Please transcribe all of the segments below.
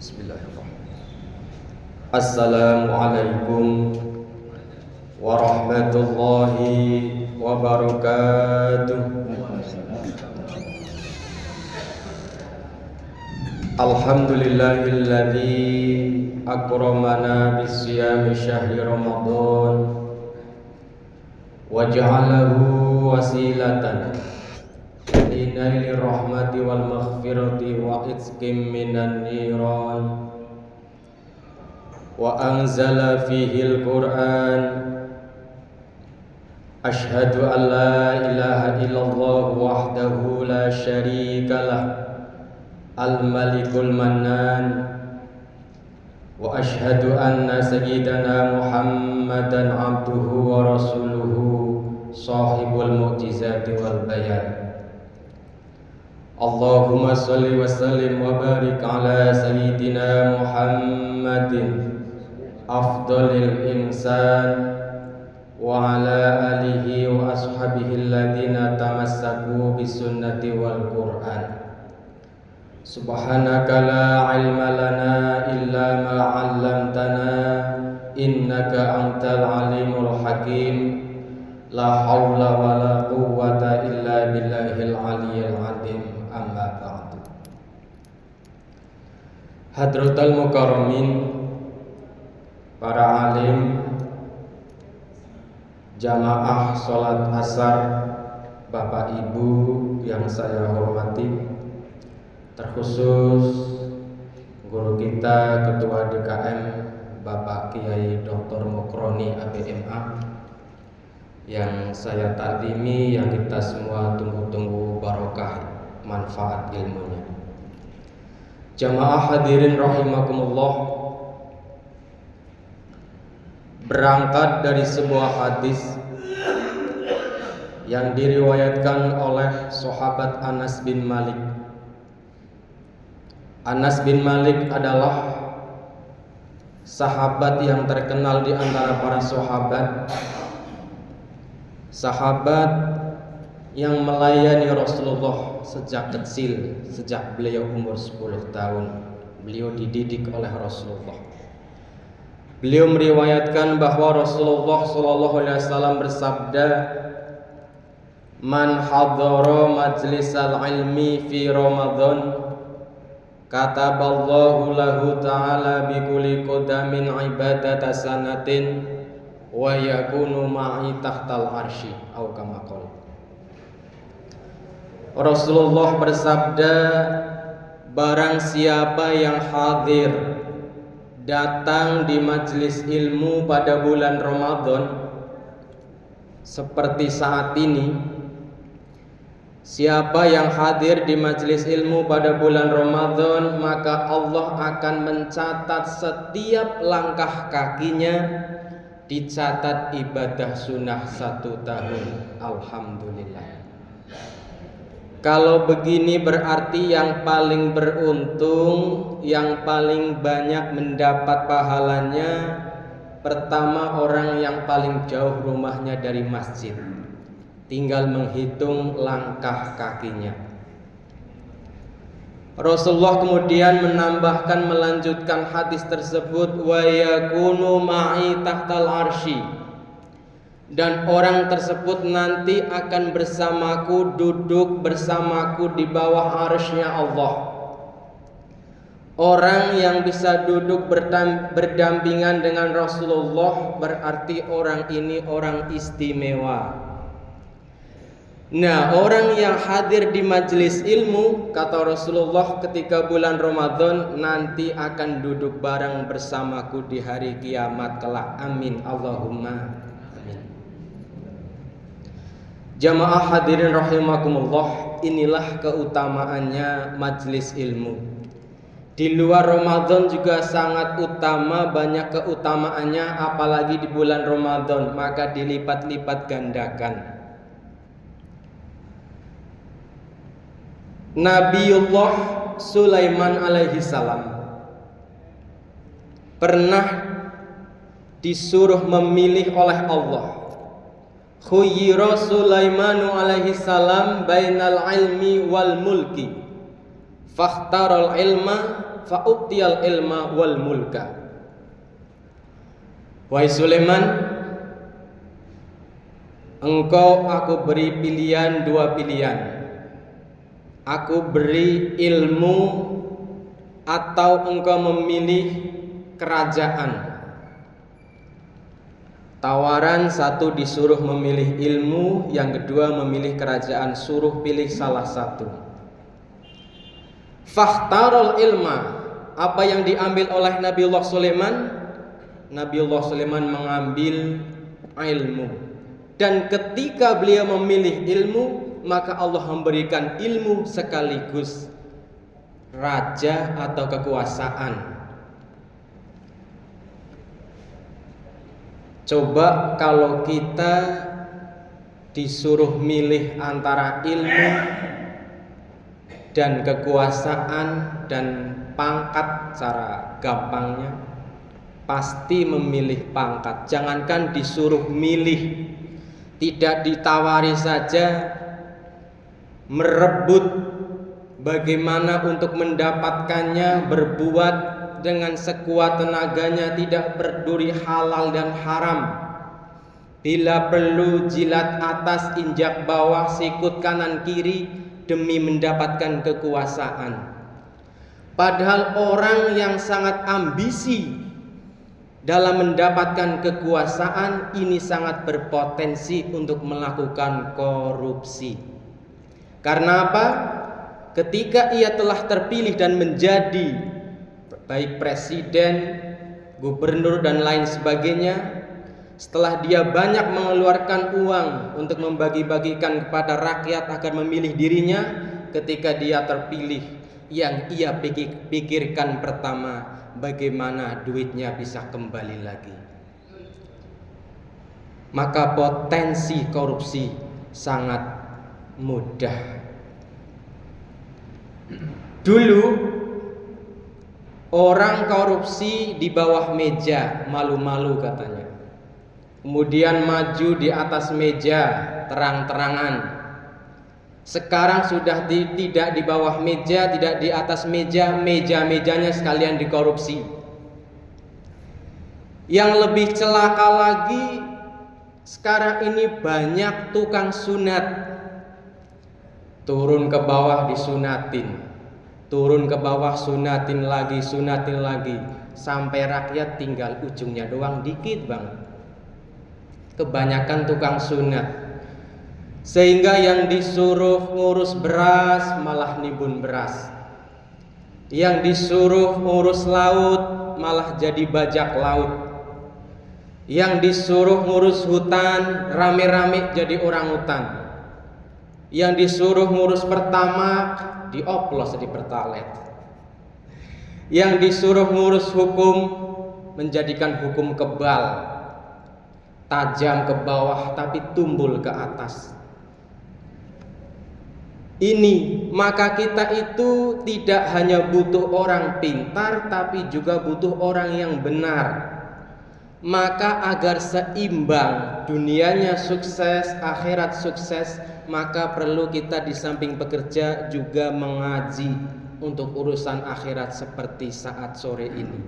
Bismillahirrahmanirrahim. Assalamualaikum warahmatullahi wabarakatuh. Alhamdulillahilladzi akramana bisiyami syahri Ramadan wa ja'alahu wasilatan linaili rahmati wal maghfirati wa itsqim minan niran wa anzala fihil Qur'an. Ashhadu an la ilaha illallah wahdahu la syarikalah al-malikul mannan wa ashhadu anna sayyidana Muhammadan abduhu wa rasuluhu sahibul mu'jizati wal bayan. Allahumma salli wa sallim wa barik ala sayyidina Muhammadin afdalil insan wa ala alihi wa ashabihi alladhina tamassaku bisunnati wal Qur'an. Subhanaka la ilma lana illa ma 'allamtana innaka antal alimul hakim. La haula wa la quwwata illa billahil aliyyil azim. Amma ba'du. Hadratul mukarramin, para alim, jamaah sholat asar, bapak ibu yang saya hormati, terkhusus guru kita ketua DKM Bapak Kiai Dr. Mukroni ABMA yang saya taklimi, yang kita semua tunggu-tunggu barokah manfaat ilmunya. Jamaah hadirin rahimakumullah, berangkat dari sebuah hadis yang diriwayatkan oleh sahabat Anas bin Malik. Anas bin Malik adalah sahabat yang terkenal di antara para sahabat yang melayani Rasulullah sejak kecil, sejak beliau umur 10 tahun. Beliau dididik oleh Rasulullah. Beliau meriwayatkan bahwa Rasulullah SAW bersabda, "Man hadara majlisal ilmi fi Ramadan, kataballahu lahu ta'ala bi kulli qadamin ibadata sanatin wa yakunu ma'i tahtal arsy," atau kama qala. Rasulullah bersabda, barang siapa yang hadir, datang di majelis ilmu pada bulan Ramadan seperti saat ini, siapa yang hadir di majelis ilmu pada bulan Ramadan, maka Allah akan mencatat setiap langkah kakinya, dicatat ibadah sunnah 1 tahun. Alhamdulillah. Kalau begini berarti yang paling beruntung, yang paling banyak mendapat pahalanya, pertama orang yang paling jauh rumahnya dari masjid, tinggal menghitung langkah kakinya. Rasulullah kemudian menambahkan, melanjutkan hadis tersebut, wa yakunu ma'i tahtal arsy, dan orang tersebut nanti akan bersamaku, duduk bersamaku di bawah arsy-Nya Allah. Orang yang bisa duduk berdampingan dengan Rasulullah berarti orang ini orang istimewa. Nah, orang yang hadir di majelis ilmu, kata Rasulullah, ketika bulan Ramadan nanti akan duduk bareng bersamaku di hari kiamat kelak. Amin Allahumma. Jamaah hadirin rahimakumullah, inilah keutamaannya majlis ilmu. Di luar Ramadan juga sangat utama, banyak keutamaannya, apalagi di bulan Ramadan, maka dilipat-lipat gandakan. Nabiullah Sulaiman alaihi salam pernah disuruh memilih oleh Allah. Khuyyira Sulaimanu alaihi salam bainal ilmi wal mulki, fakhtaral ilma fa'utiyal ilma wal mulka. Wahai Sulaiman, engkau aku beri pilihan, dua pilihan. Aku beri ilmu atau engkau memilih kerajaan. Tawaran satu disuruh memilih ilmu, yang kedua memilih kerajaan, suruh pilih salah satu. Fakhtarul ilma, apa yang diambil oleh Nabiullah Sulaiman? Nabiullah Sulaiman mengambil ilmu. Dan ketika beliau memilih ilmu, maka Allah memberikan ilmu sekaligus raja atau kekuasaan. Coba kalau kita disuruh milih antara ilmu dan kekuasaan dan pangkat, cara gampangnya pasti memilih pangkat. Jangankan disuruh milih, tidak ditawari saja, merebut bagaimana untuk mendapatkannya, berbuat dengan sekuat tenaganya, tidak peduli halal dan haram. Bila perlu jilat atas, injak bawah, sikut kanan kiri demi mendapatkan kekuasaan. Padahal orang yang sangat ambisi dalam mendapatkan kekuasaan ini sangat berpotensi untuk melakukan korupsi. Karena apa? Ketika ia telah terpilih dan menjadi baik presiden, gubernur dan lain sebagainya, setelah dia banyak mengeluarkan uang untuk membagi-bagikan kepada rakyat agar memilih dirinya, ketika dia terpilih, yang ia pikirkan pertama, bagaimana duitnya bisa kembali lagi. Maka potensi korupsi sangat mudah. Dulu orang korupsi di bawah meja, malu-malu katanya. Kemudian maju di atas meja, terang-terangan. Sekarang sudah tidak di bawah meja, tidak di atas meja, meja-mejanya sekalian dikorupsi. Yang lebih celaka lagi, sekarang ini banyak tukang sunat. Turun ke bawah disunatin, turun ke bawah sunatin lagi, sampai rakyat tinggal ujungnya doang, dikit banget. Kebanyakan tukang sunat, sehingga yang disuruh ngurus beras malah nimbun beras, yang disuruh ngurus laut malah jadi bajak laut, yang disuruh ngurus hutan rame-rame jadi orang hutan, yang disuruh ngurus pertamax dioplos di pertalet, yang disuruh ngurus hukum menjadikan hukum kebal, tajam ke bawah tapi tumbul ke atas. Ini maka kita itu tidak hanya butuh orang pintar, tapi juga butuh orang yang benar. Maka agar seimbang, dunianya sukses, akhirat sukses, maka perlu kita di samping bekerja juga mengaji untuk urusan akhirat seperti saat sore ini.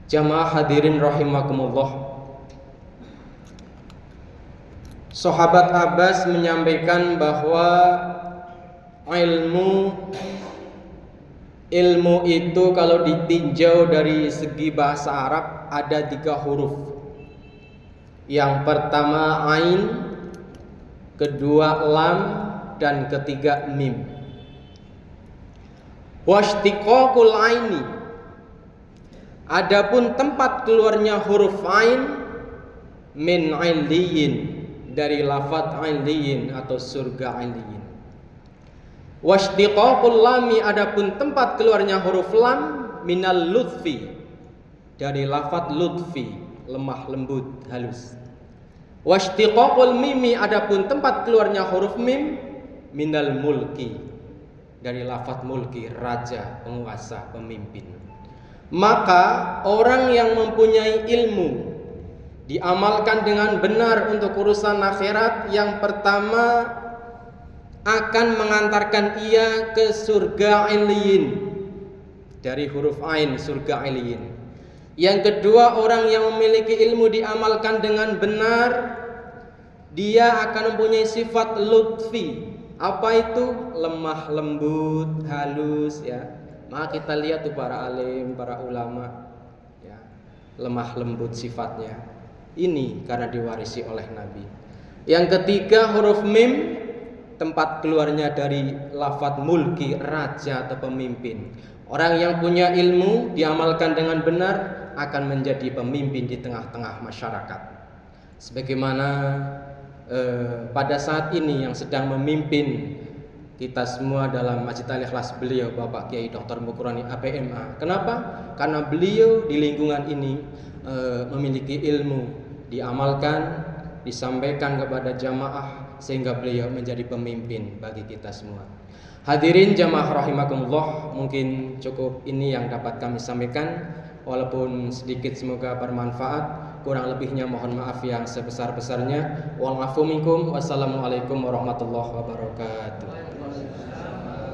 Jamaah hadirin rahimakumullah. Sahabat Abbas menyampaikan bahwa ilmu itu kalau ditinjau dari segi bahasa Arab ada 3 huruf. Yang pertama ain, kedua lam, dan ketiga mim. Washtiqaqul aini, adapun tempat keluarnya huruf ain, min illiyin, dari lafadz illiyin atau surga illiyin. Washtiqaqul lami, adapun tempat keluarnya huruf lam, minal lutfi, dari lafadz lutfi, lemah lembut halus. Washtiqaqul mimi, adapun tempat keluarnya huruf mim, minal mulki, dari lafadz mulki, raja, penguasa, pemimpin. Maka orang yang mempunyai ilmu diamalkan dengan benar untuk urusan akhirat, yang pertama akan mengantarkan ia ke surga illiyin, dari huruf ain, surga iliyin. Yang kedua, orang yang memiliki ilmu diamalkan dengan benar, dia akan mempunyai sifat lutfi. Apa itu? Lemah lembut, halus ya. Maka kita lihat tuh para alim, para ulama ya, lemah lembut sifatnya. Ini karena diwarisi oleh Nabi. Yang ketiga, huruf mim, tempat keluarnya dari lafadz mulki, raja atau pemimpin. Orang yang punya ilmu diamalkan dengan benar akan menjadi pemimpin di tengah-tengah masyarakat. Sebagaimana pada saat ini yang sedang memimpin kita semua dalam Masjid Al-Ikhlas beliau Bapak Kiai Dr. Mukroni APMA. Kenapa? Karena beliau di lingkungan ini memiliki ilmu, diamalkan, disampaikan kepada jamaah sehingga beliau menjadi pemimpin bagi kita semua. Hadirin jamaah rahimakumullah, mungkin cukup ini yang dapat kami sampaikan. Walaupun sedikit semoga bermanfaat. Kurang lebihnya mohon maaf yang sebesar-besarnya. Wal afu minkum. Wassalamualaikum warahmatullahi wabarakatuh.